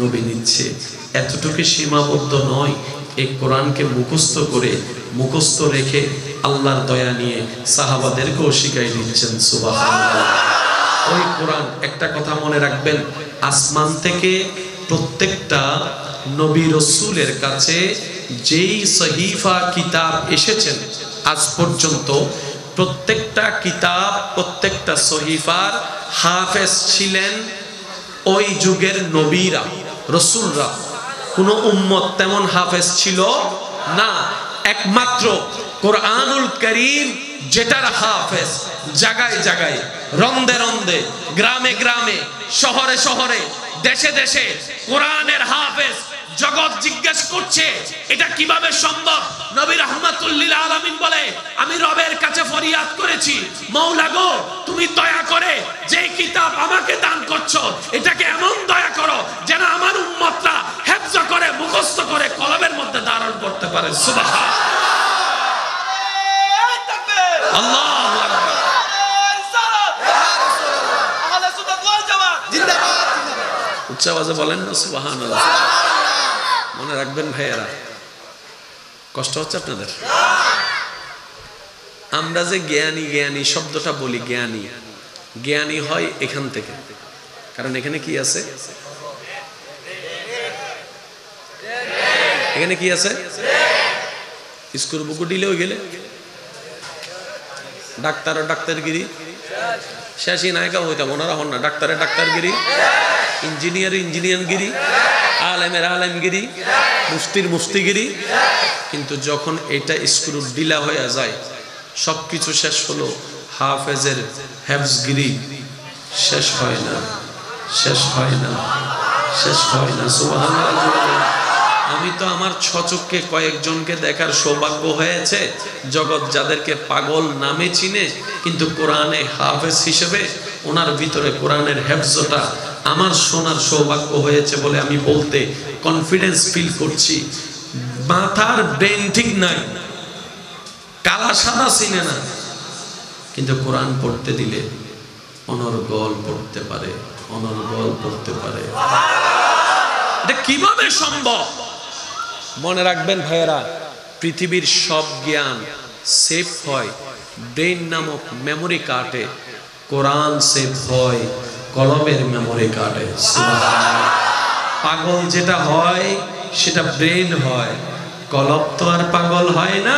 নবী নিচ্ছে। এতটুকু সীমাবদ্ধ নয়, এই কোরআনকে মুখস্থ করে, মুখস্থ রেখে আল্লাহর দয়া নিয়ে সাহাবাদেরকেও শিখাই দিচ্ছেন। সুবহানাল্লাহ। ওই কোরআন, একটা কথা মনে রাখবেন, আসমান থেকে প্রত্যেকটা নবী রাসূলের কাছে যেই সহিফা কিতাব এসেছেন আজ পর্যন্ত, প্রত্যেকটা কিতাব, প্রত্যেকটা সহিফার হাফেজ ছিলেন ওই যুগের নবীরা, রাসূলরা। কোন উম্মত তেমন হাফেজ ছিল না। একমাত্র কোরআনুল কারীম যেটার হাফেজ জায়গায় জায়গায়, রন্দে রন্দে, গ্রামে গ্রামে, শহরে শহরে, দেশে দেশে কোরআনের হাফেজ। জগৎ জিজ্ঞেস করছে এটা কিভাবে সম্ভব? নবী রাহমাতুল লিল আলামিন বলে, আমি রবের কাছে ফরিয়াদ করেছি, মওলা গো তুমি দয়া করে যে কিতাব আমাকে দান করছো, এটাকে এমন দয়া করো যেন আমার উম্মতরা হেফজ করে, মুখস্থ করে কলবের মধ্যে ধারণ করতে পারে। সুবহানাল্লাহ। আল্লাহু আকবার। উচ্চ আওয়াজে বলেন না সুবহানাল্লাহ। মনে রাখবেন ভাইয়েরা, কষ্ট হচ্ছে আপনাদের? আমরা যে জ্ঞানী জ্ঞানী শব্দটা বলি, জ্ঞানী জ্ঞানী হয় এখান থেকে। কারণ এখানে কি আছে? এখানে কি আছে? স্কুল বুকু দিলেও গেলে ডাক্তার ও ডাক্তারগিরি শেষই নায়িকা হইতাম, ওনারা হন না। ডাক্তারের ডাক্তারগিরি, ইঞ্জিনিয়ার ইঞ্জিনিয়ারগিরি, আলেমের আলেমগিরি, মুফতির মুফতিগিরি। কিন্তু যখন এটা স্ক্রু ঢিলা হয়ে যায়, সবকিছু শেষ হলো, হাফেজের হেফজগিরি শেষ হয় না, শেষ হয় না, শেষ হয় না। সুবহানাল্লাহ। আমি তো আমার ছচককে কয়েকজনকে দেখার সৌভাগ্য হয়েছে, জগৎ যাদেরকে পাগল নামে চিনে, কিন্তু কোরআনে হাফেজ হিসেবে ওনার ভিতরে কোরআনের হেফজটা আমার শোনার সৌভাগ্য হয়েছে বলে আমি বলতে কনফিডেন্স ফিল করছি। মাথার ব্রেন ঠিক নাই, কালা সাদা চিনে না, কিন্তু কোরআন পড়তে দিলে অনর্গল পড়তে পারে, অনর্গল পড়তে পারে। এটা কিভাবে সম্ভব? মনে রাখবেন ভাইয়েরা, পৃথিবীর সব জ্ঞান সেভ হয় ব্রেন নামক মেমোরি কার্ডে, কোরআন সেভ হয় কলমের মেমোরি কার্ডে। পাগল যেটা হয় সেটা ব্রেন হয়, কলম তো আর পাগল হয় না,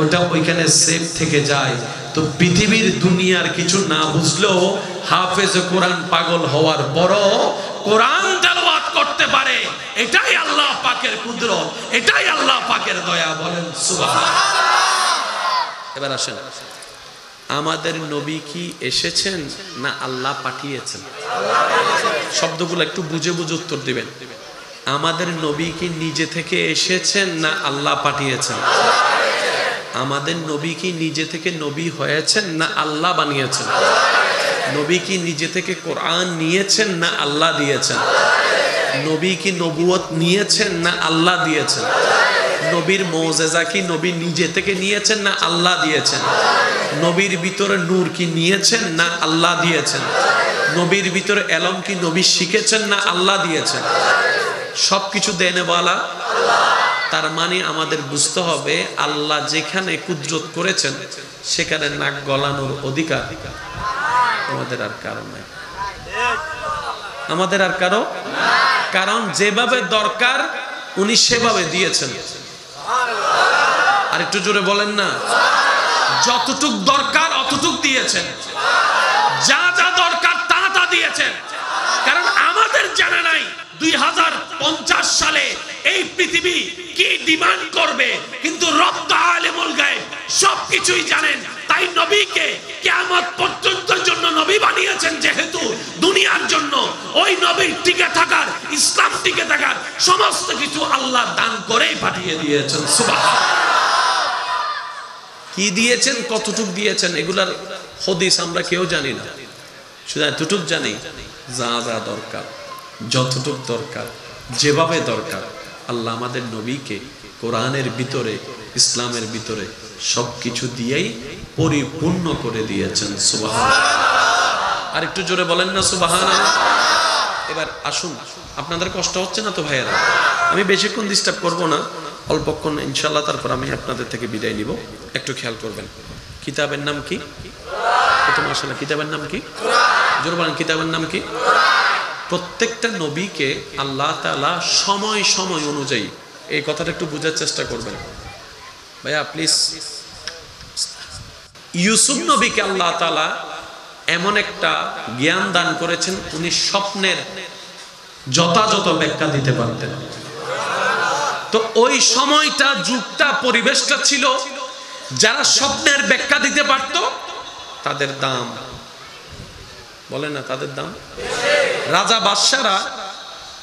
ওটা ওইখানে সেভ থেকে যায়। তো পৃথিবীর দুনিয়ার কিছু না বুঝলেও হাফেজ কোরআন পাগল হওয়ার বড় কোরআন তেলাওয়াত করতে পারে। এটাই আল্লাহ পাকের কুদরত, এটাই আল্লাহ পাকের দয়া। বলেন সুবহানাল্লাহ। এবার আসেন, আমাদের নবী কি এসেছেন না আল্লাহ পাঠিয়েছেন? শব্দগুলো একটু বুঝে বুঝে উত্তর দিবেন। আমাদের নবী কি নিজে থেকে এসেছেন না আল্লাহ পাঠিয়েছেন? আমাদের নবী কি নিজে থেকে নবী হয়েছেন না আল্লাহ বানিয়েছেন? নবী কি নিজে থেকে কোরআন নিয়েছেন না আল্লাহ দিয়েছেন? নবী কি নবুয়ত নিয়েছেন না আল্লাহ দিয়েছেন? নবীর মুজিজা কি নবী নিজে থেকে নিয়েছেন না আল্লাহ দিয়েছেন? নবীর ভিতরে নূর কি নিয়েছেন না আল্লাহ দিয়েছেন? নবীর ভিতরে এলম কি নবী শিখেছেন না আল্লাহ দিয়েছেন? সবকিছু দেনেওয়ালা আল্লাহ। তার মানে আমাদের বুঝতে হবে আল্লাহ যেখানে কুদরত করেছেন সেখানে নাক গলানোর অধিকার আমাদের আর কারো নাই, আমাদের আর কারো। কারণ যেভাবে দরকার উনি সেভাবে দিয়েছেন। আর একটু জোরে বলেন না, যতটুক দরকার অতটুক দিয়েছেন, যা যা দরকার তা তা দিয়েছেন। কারণ আমাদের জানা নাই 2050 সালে এই পৃথিবী কি ডিমান্ড করবে, কিন্তু রব আলিমুল গায়ব সবকিছুই জানেন। তাই নবীকে কিয়ামত পর্যন্ত জন্য নবী বানিয়েছেন, যেহেতু দুনিয়ার জন্য ওই নবীর টিকে থাকার, ইসলাম টিকে থাকার সমস্ত কিছু আল্লাহ দান করেই পাঠিয়ে দিয়েছেন। সুবহানাল্লাহ। কি দিয়েছেন, কতটুক দিয়েছেন, এগুলার হাদিস আমরা কেউ জানি না, শুধু এতটুক জানি যা যা দরকার, যতটুক দরকার, যেভাবে দরকার আল্লাহ আমাদের নবীকে কোরআনের ভিতরে, ইসলামের ভিতরে সবকিছু দিয়েই পরিপূর্ণ করে দিয়েছেন। সুবহানাল্লাহ। আর একটু জোরে বলেন না সুবহানাল্লাহ। এবার আসুন, আপনাদের কষ্ট হচ্ছে না তো ভাইয়েরা? আমি বেশিক্ষণ ডিস্টার্ব করব না, অল্পক্ষণ ইনশাআল্লাহ, তারপর আমি আপনাদের থেকে বিদায় নিব। একটু খেয়াল করবেন, কিতাবের নাম কি? মাশাআল্লাহ, কিতাবের নাম কি? জোরে বলেন, কিতাবের নাম কি? প্রত্যেকটা নবীকে আল্লাহ তাআলা সময় সময় অনুযায়ী, এই কথাটা একটু বোঝার চেষ্টা করবেন ভাইয়া প্লিজ। ইউসুফ নবীকে আল্লাহ তাআলা এমন একটা জ্ঞান দান করেছেন, উনি স্বপ্নের যথাযথ ব্যাখ্যা দিতে পারতেন। তো ওই সময়টা, যুগটা, পরিবেশটা ছিল যারা স্বপ্নের ব্যাখ্যা দিতে পারত তাদের দাম, বলেন না তাদের দাম। রাজা বাদশারা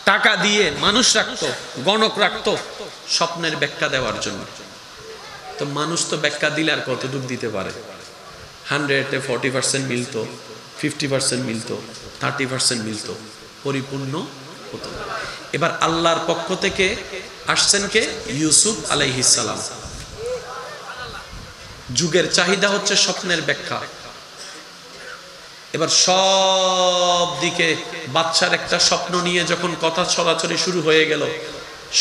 টাকা দিয়ে মানুষ রাখতো, গণক রাখতো স্বপ্নের ব্যাখ্যা দেওয়ার জন্য। তো মানুষ তো ব্যাখ্যা দিলে আর কতটুকু দিতে পারে? 100-এ 40% মিলতো, 50% মিলতো, 30% মিলতো, পরিপূর্ণ হতো। এবার আল্লাহর পক্ষ থেকে আসছেন কে? ইউসুফ আলাইহিস সালাম। যুগের চাহিদা হচ্ছে স্বপ্নের ব্যাখ্যা। এবার সব দিকে বাদশার একটা স্বপ্ন নিয়ে যখন কথা ছড়াছড়ি শুরু হয়ে গেল,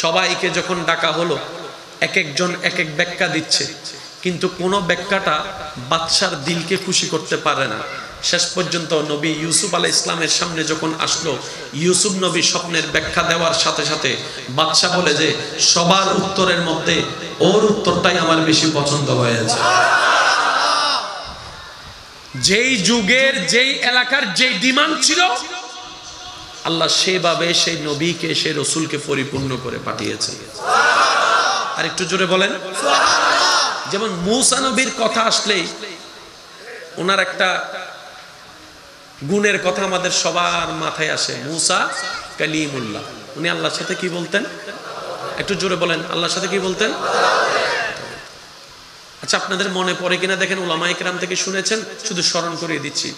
সবাইকে যখন ডাকা হলো, এক একজন এক এক ব্যাখ্যা দিচ্ছে, কিন্তু কোনো ব্যাখ্যাটা বাদশার দিলকে খুশি করতে পারে না। শেষ পর্যন্ত নবী ইউসুফ আলাইহিস সালামের সামনে যখন আসলো, ইউসুফ নবী স্বপ্নের ব্যাখ্যা দেওয়ার সাথে সাথে বাদশা বলে যে সবার উত্তরের মধ্যে ওর উত্তরটাই আমার বেশি পছন্দ হয়েছে। যেই যুগের, যেই এলাকার যেই ডিমান্ড ছিল, আল্লাহ সেভাবে সেই নবীকে, সেই রসুলকে পরিপূর্ণ করে পাঠিয়েছেন। আর একটু জোরে বলেন। যেমন মূসা নবীর কথা আসলেই ওনার একটা গুণের কথা আমাদের সবার মাথায় আসে। মূসা কালিমুল্লাহ। উনি আল্লাহর সাথে কি বলতেন? একটু জোরে বলেন, আল্লাহর সাথে কি বলতেন? আচ্ছা, আপনাদের মনে পড়ে কিনা দেখেন, উলামায়ে কেরাম থেকে শুনেছেন, শুধু স্মরণ করিয়ে দিচ্ছি।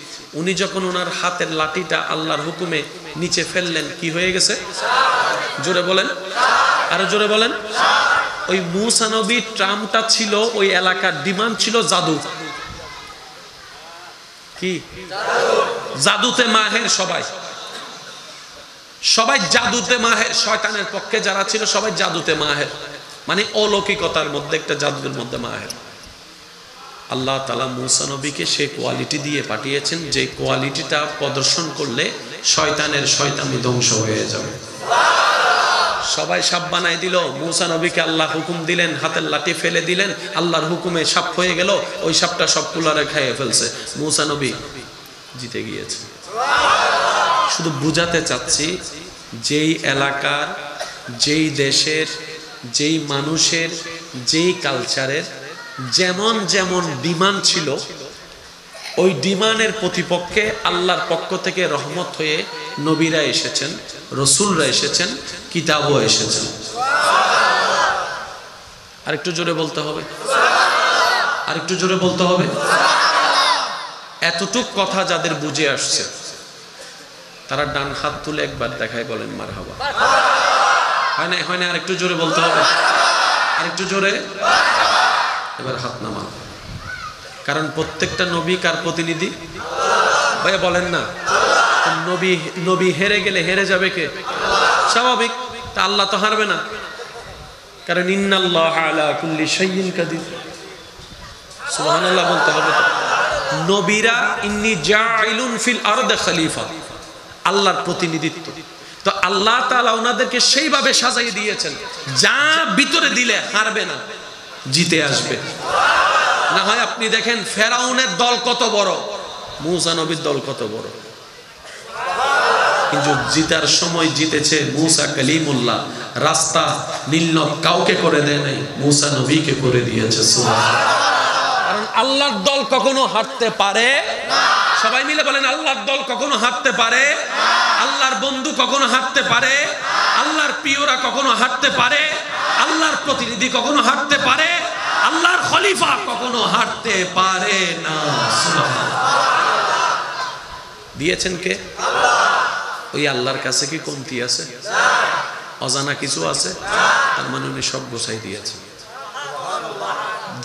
উনি যখন ওনার হাতের লাঠিটা আল্লাহর হুকুমে নিচে ফেললেন, কি হয়ে গেছে? জোরে বলেন, আরো জোরে বলেন। ওই মূসা নবীর ট্রামটা ছিল, ওই এলাকার ডিমান্ড ছিল জাদু। কি জাদুতে মাহের? সবাই জাদুতে মাহের। শয়তানের পক্ষে যারা ছিল সবাই জাদুতে মাহের, মানে অলৌকিকতার মধ্যে, একটা জাদুর মধ্যে মাহের। আল্লাহ তাআলা মূসা নবীকে সেই কোয়ালিটি দিয়ে পাঠিয়েছেন, যে কোয়ালিটিটা প্রদর্শন করলে শয়তানের শয়তানি ধ্বংস হয়ে যাবে। সবাই সাপ বানাই দিল, মূসা নবীকে আল্লাহ হুকুম দিলেন, হাতের লাঠি ফেলে দিলেন, আল্লাহর হুকুমে সাপ হয়ে গেল। ওই সাপটা সব কুলারে খাইয়ে ফেলছে, মূসা নবী জিতে গিয়েছে। শুধু বুঝাতে চাচ্ছি, যেই এলাকার, যেই দেশের, যেই মানুষের, যেই কালচারের যেমন যেমন ডিমান্ড ছিল, ওই ডিমান্ডের প্রতিপক্ষে আল্লাহর পক্ষ থেকে রহমত হয়ে নবীরা এসেছেন, রসুলরা এসেছেন, কিতাবও এসেছেন। আরেকটু জোরে বলতে হবে, আরেকটু জোরে বলতে হবে। এতটুক কথা যাদের বুঝে আসছে তারা ডান হাত তুলে একবার দেখায় বলেন মারহাবা। হয় না? হয় না? আরেকটু জোরে বলতে হবে, আরেকটু জোরে। এবার হাত নামান, কারণ প্রত্যেকটা নবী কার প্রতিনিধি? ভাইয়া বলেন না, নবী হেরে গেলে হেরে যাবে কে? স্বাভাবিক, তা আল্লাহ তো হারবে না, কারণ ইন্নাল্লাহা আলা কুল্লি শাইইন কাদির। সুবহানাল্লাহ বলতে হবে তো। নবীরা ইন্নী জাইলুন ফিল আরদি খলিফা, আল্লাহর প্রতিনিধিত্ব। তো আল্লাহ তাআলা ওনাদেরকে সেইভাবে সাজাই দিয়েছেন, যা ভিতরে দিলে হারবে না, জিতে আসবে। না হয় আপনি দেখেন ফেরাউনের দল কত বড়, মূসা নবীর দল কত বড়, কিন্তু জিতার সময় জিতেছে মূসা কালিমুল্লাহ। রাস্তা নীলনদ কাউকে করে দেয় নাই, মূসা নবীকে করে দিয়েছে। সুবহানাল্লাহ। কারণ আল্লাহর দল কখনো হারতে পারে না। সবাই মিলে বলেন, আল্লাহর দল কখনো হারতে পারে না। আল্লাহর বন্ধু কখনো হারতে পারে না। আল্লাহর প্রিয়রা কখনো হারতে পারে না। আল্লাহর প্রতিনিধি কখনো হারতে পারে না। আল্লাহর খলিফা কখনো হারতে পারে না। দিয়েছেন কে? ওই আল্লাহর কাছে কি কমতি আছে? অজানা কিছু আছে? তার মানে উনি সব গোছাই দিয়েছেন।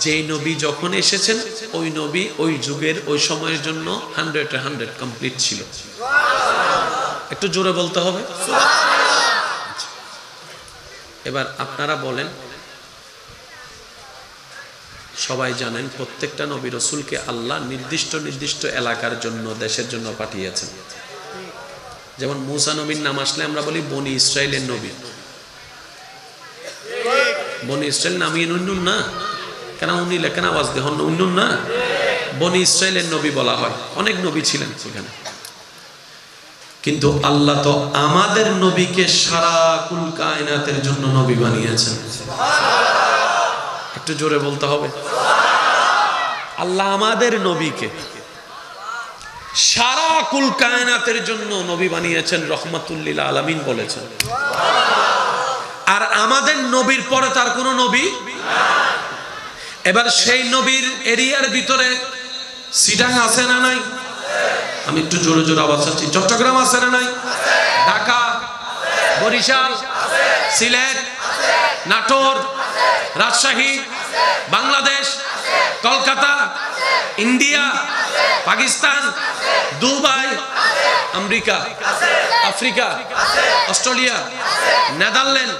যেই নবী যখন এসেছেন, ওই নবী ওই যুগের, ওই সময়ের জন্য 100 কমপ্লিট ছিল। একটু জোরে বলতে হবে। এবার আপনারা বলেন, সবাই জানেন প্রত্যেকটা নবী রসুলকে আল্লাহ নির্দিষ্ট নির্দিষ্ট এলাকার জন্য, দেশের জন্য পাঠিয়েছেন। যেমন মূসা নবীর নাম আসলে আমরা বলি বনি ইসরাইলের নবী। বনি ইসরাইল নামিয়ে নুন না, কেন উনি লেখেন আওয়াজ দেহন উন্নুন না, বনি ইসরাইলের নবী বলা হয়। অনেক নবী ছিলেন সেখানে, কিন্তু আল্লাহ তো আমাদের নবীকে সারা কুল কায়নাতের জন্য নবী বানিয়েছেন। একটু জোরে বলতে হবে। আল্লাহ আমাদের নবীকে সারা কুল কায়নাতের জন্য নবী বানিয়েছেন, রহমাতুল লিল আলামিন বলেছেন। আর আমাদের নবীর পরে তার কোন নবী। এবার সেই নবীর এরিয়ার ভিতরে সিটাং আছে না নাই? আমি একটু জোরে জোরে আওয়াজ চাচ্ছি। চট্টগ্রাম আছে না নাই? Dhaka, Barishal, Sylhet, Natore, Rajshahi, Bangladesh, Kolkata, India, Pakistan, Dubai, America, Africa, Australia, Netherland,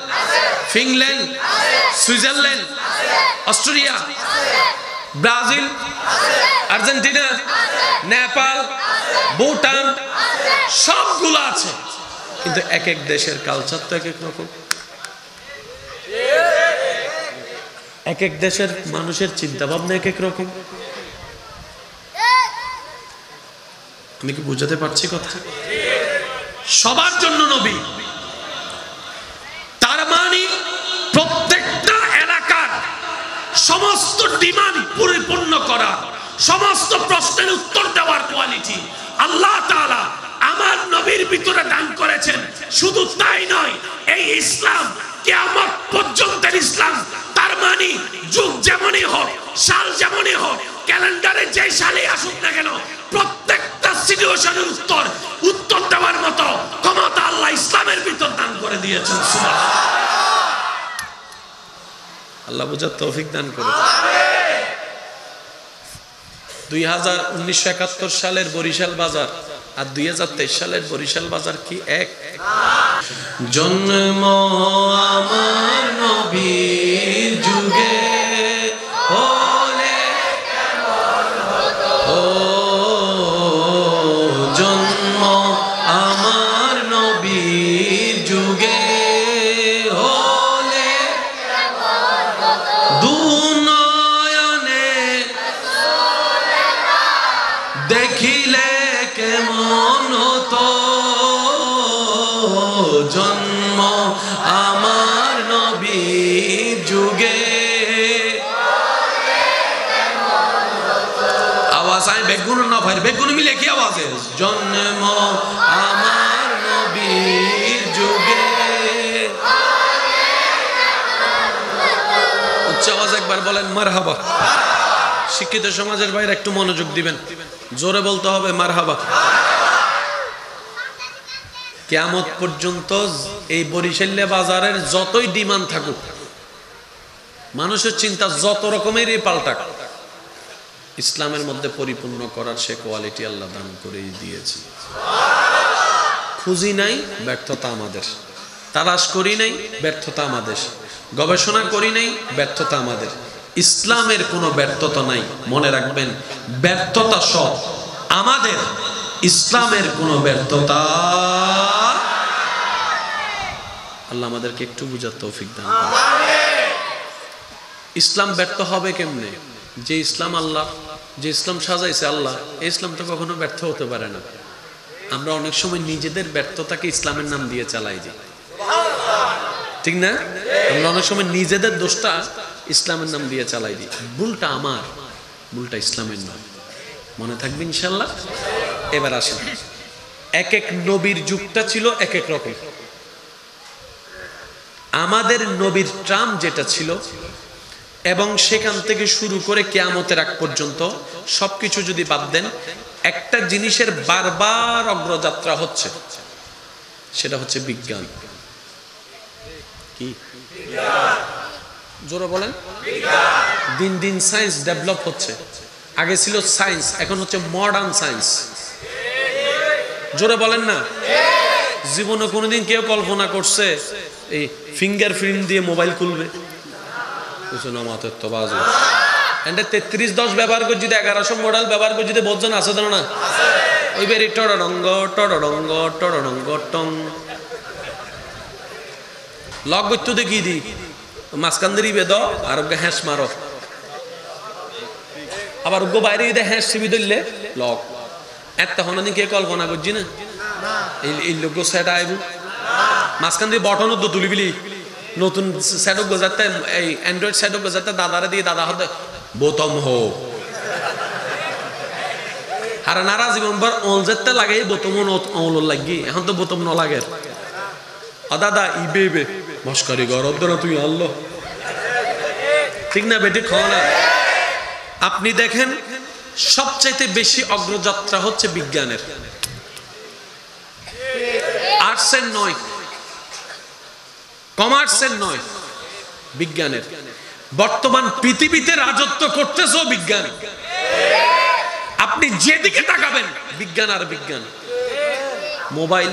Finland, Switzerland, Australia, Brazil, Argentina, Nepal, Bhutan, সবগুলো আছে। কিন্তু এক এক দেশের কালচার তো এক এক রকম, এক এক দেশের মানুষের চিন্তা ভাবনা এক এক রকম। আমি কি বুঝাতে পারছি কথা? সবার জন্য নবী, তার মানে প্রত্যেকটা এলাকার সমস্ত ডিমান্ড পরিপূর্ণ করা, সমস্ত প্রশ্নের উত্তর দেওয়ার কোয়ালিটি আল্লাহ তাআলা আমার নবীর ভিতরে দান করেছেন। শুধু তাই নয়, এই ইসলাম কিয়ামত পর্যন্ত ইসলাম, তার মানে যুগ যেমনই হোক, সাল যেমনই হোক, ক্যালেন্ডারে যে সালে আসুক না কেন, প্রত্যেকটা সিচুয়েশনের উত্তর দেওয়ার মতো ক্ষমতা আল্লাহ ইসলামের ভিতর দান করে দিয়েছেন। আল্লাহ বুঝার তৌফিক দান করে। 1971 সালের বরিশাল বাজার আর 2023 সালের বরিশাল বাজার কি এক? জন্ম আমার নবীর যুগে হলে ও জন্ম আমার নবীর যুগে হলে দুনয়নে দেখিলে কেমন হতো, জন্ম আমার নবীর যুগে। আওয়াজ আয় বেগুন না ভাই, বেগুন মিলে কি আওয়াজ? জন্ম আমার নবীর যুগে। উচ্চ আওয়াজ একবার বলেন মারহাবা। শিক্ষিত সমাজের বাইরে একটু মনোযোগ দিবেন, জোরে বলতে হবে মারহাবা। কিয়ামত পর্যন্ত এই বরিশাল বাজারের যতই ডিমান্ড থাকুক, মানুষের চিন্তা যত রকমেরই পাল্টাক, ইসলামের মধ্যে পরিপূর্ণ করার সে কোয়ালিটি আল্লাহ দান করেই দিয়েছে। খুঁজি নাই, ব্যর্থতা আমাদের। তালাশ করি নাই, ব্যর্থতা আমাদের। গবেষণা করি নাই, ব্যর্থতা আমাদের। ইসলামের কোনো ব্যর্থতা নাই, মনে রাখবেন। ব্যর্থতা সব আমাদের, ইসলামের কোনো ব্যর্থতা। আল্লাহ আমাদেরকে একটু বুঝার তৌফিক দান করুন। ইসলাম ব্যর্থ হবে কেমনে? যে ইসলাম আল্লাহ, যে ইসলাম সাজাইছে আল্লাহ, এই ইসলাম তো কখনো ব্যর্থ হতে পারে না। আমরা অনেক সময় নিজেদের ব্যর্থতাকে ইসলামের নাম দিয়ে চালাই দিই, ঠিক না? আমরা অনেক সময় নিজেদের দোষটা ইসলামের নাম দিয়ে চালাই দিই। ভুলটা আমার, ভুলটা ইসলামের নয়। মনে থাকবে ইনশাল্লাহ। এবার আসেন, এক এক নবীর যুগটা ছিল এক এক রকম। আমাদের নবীর ট্রাম যেটা ছিল, এবং সেখান থেকে শুরু করে কিয়ামতের আগ পর্যন্ত সবকিছু যদি বাদ দেন, একটা জিনিসের বারবার অগ্রযাত্রা হচ্ছে, সেটা হচ্ছে বিজ্ঞান। কি জোরে বলেন? দিন দিন সায়েন্স ডেভেলপ হচ্ছে। আগে ছিল সায়েন্স, এখন হচ্ছে মডার্ন সায়েন্স। জোরে বলেন না? জীবনে কোনোদিন কেউ কল্পনা করছে এই ফিঙ্গারপ্রিন্ট দিয়ে মোবাইল খুলবে? 3310 ব্যবহার করে যদি 1100 মডেল ব্যবহার করে যদি বোঝেন আছে না, ওই বেরি টড়ডঙ্গ টড়ডঙ্গ টড়ডঙ্গ টং লক করতে দেখি দি মাঝখান দিয়ে বেদ আর হ্যাঁস মারো, আবার উগ্র বাইরে দিয়ে হ্যাঁস সিবি ধরলে লক। এত হনানি কে কল্পনা করছি না এই লোক সেট আইব মাঝখান দিয়ে বটন তো তুলিবিলি নতুন সেটক গজাতে, এই অ্যান্ড্রয়েড সেটক গজাতে দাদারা দিয়ে দাদা হতে বোতম হোক আর নারা জীবনভর অল যেতে লাগে বোতম অল লাগি। এখন তো বোতম ন লাগে। দাদা ইবে ইবে মস্কারি গরব না তুই আল্লাহ, ঠিক না বেটি? খাও না। আপনি দেখেন সবচাইতে বেশি অগ্রযাত্রা হচ্ছে বিজ্ঞানের, আর্টসের নয়, কমার্সের নয়, বিজ্ঞানের। বর্তমান পৃথিবীতে রাজত্ব করতেছে বিজ্ঞান। আপনি যেদিকে তাকাবেন বিজ্ঞান আর বিজ্ঞান। মোবাইল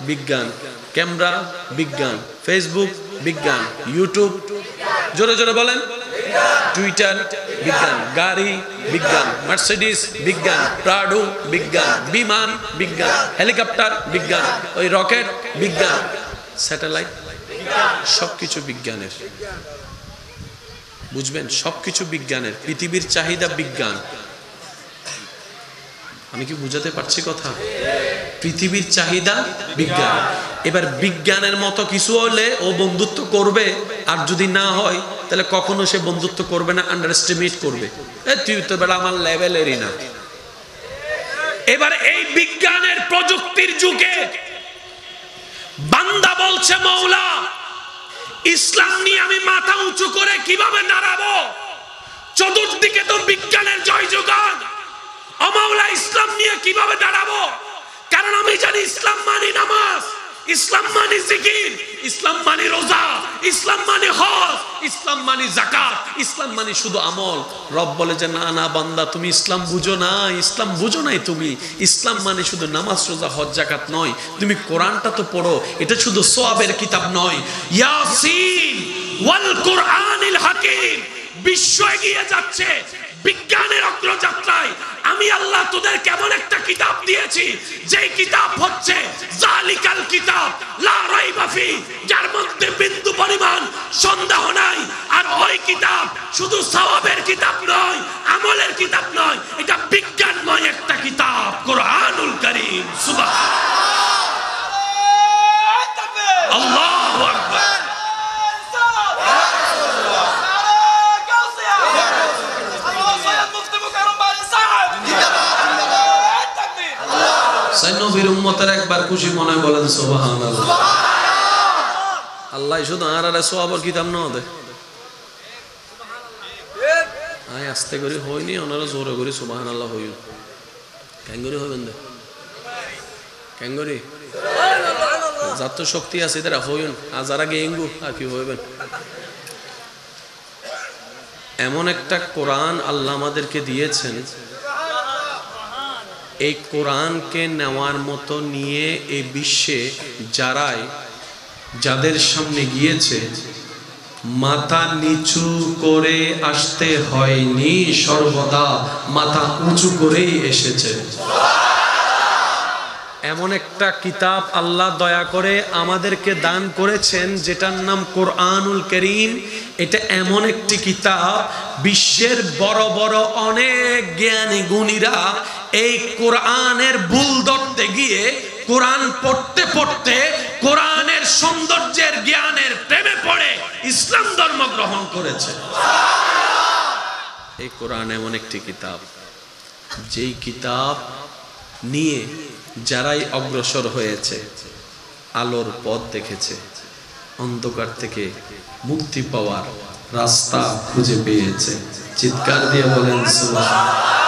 বিজ্ঞান, ক্যামেরা বিজ্ঞান, ফেসবুক বিজ্ঞান, ইউটিউব জোরে জোরে বলেন, টুইটার বিজ্ঞান, গাড়ি বিজ্ঞান, মার্সিডিস বিজ্ঞান, প্রাডো বিজ্ঞান, বিমান বিজ্ঞান, হেলিকপ্টার বিজ্ঞান, ওই রকেট বিজ্ঞান, স্যাটেলাইট সবকিছু বিজ্ঞানের। বুঝবেন, সবকিছু বিজ্ঞানের। পৃথিবীর চাহিদা বিজ্ঞান। আমি কি বুঝাতে পারছি কথা? পৃথিবীর চাহিদা বিজ্ঞান। এবার বিজ্ঞানের মতো কিছু হলে ও বন্ধুত্ব করবে, আর যদি না হয় তাহলে কখনো সে বন্ধুত্ব করবে না, আন্ডার এস্টিমেট করবে। তুই তো বেলা আমার লেভেলেরই না। এবার এই বিজ্ঞানের প্রযুক্তির যুগে বান্দা বলছে মওলা ইসলাম নিয়ে আমি মাথা উঁচু করে কিভাবে দাঁড়াবো, চতুর্দিকে তো বিজ্ঞানের জয়জয়গান, ও মওলা ইসলাম নিয়ে কিভাবে দাঁড়াবো? কারণ আমি জানি ইসলাম মানে নামাজ, ইসলাম মানে জিকির, ইসলাম মানে রোজা, ইসলাম মানে হজ, ইসলাম মানে যাকাত, ইসলাম মানে শুধু আমল। রব বলে যে না না বান্দা তুমি ইসলাম বুঝো না, ইসলাম বুঝো নাই তুমি। ইসলাম মানে শুধু নামাজ রোজা হজ যাকাত নয়, তুমি কোরআনটা তো পড়ো, এটা শুধু সওয়াবের কিতাব নয়। ইয়াসিন ওয়াল কুরআনিল হাকিম, বিশ্ব এগিয়ে যাচ্ছে বিজ্ঞানের অগ্রযাত্রায়। আমি আল্লাহ তোদের কেমন একটা কিতাব দিয়েছি, যে কিতাব হচ্ছে জালিকাল কিতাব লা রাইবা ফি, যার মধ্যে বিন্দু পরিমাণ সন্দেহ নাই। আর ওই কিতাব শুধু সওয়াবের কিতাব নয়, আমলের কিতাব নয়, এটা বিজ্ঞানময় একটা কিতাব, কোরআনুল কারীম। সুবহানাল্লাহ, আল্লাহু আকবার। নবীর উম্মতের একবার খুশি মনে বলেন সুবহানাল্লাহ। আল্লাহ শুধু আরারে সওয়াবের কিতাব না দে, আয় আস্তে করে হয়নি, ওনারা জোরে করে সুবহানাল্লাহ হইল। কেন করে হইবেন দে, কেন করে যার তো শক্তি আছে তারা হইন, আর যারা গেঙ্গু আর কি হইবেন। এমন একটা কোরআন আল্লাহ আমাদেরকে দিয়েছেন, এই কোরআনকে নেওয়ার মতো নিয়ে এই বিশ্বে যাদের সামনে গিয়েছে মাথা নিচু করে আসতে হয়নি, সর্বদা মাথা উঁচু করেই এসেছে। এমন একটা কিতাব আল্লাহ দয়া করে আমাদেরকে দান করেছেন যেটার নাম কোরআনুল কারীম। এটা এমন একটি কিতাব, বিশ্বের বড় বড় অনেক জ্ঞানী গুণীরা এই কোরআনের ভুল ধরতে গিয়ে কোরআন পড়তে পড়তে কোরআনের সৌন্দর্যের জ্ঞানের প্রেমে পড়ে ইসলাম ধর্ম গ্রহণ করেছে। এই কোরআন এমন একটি কিতাব, যেই কিতাব নিয়ে যারাই অগ্রসর হয়েছে আলোর পথ দেখেছে, অন্ধকার থেকে মুক্তি পাওয়ার রাস্তা খুঁজে পেয়েছে। চিৎকার দিয়ে বলেন সুবহানাল্লাহ।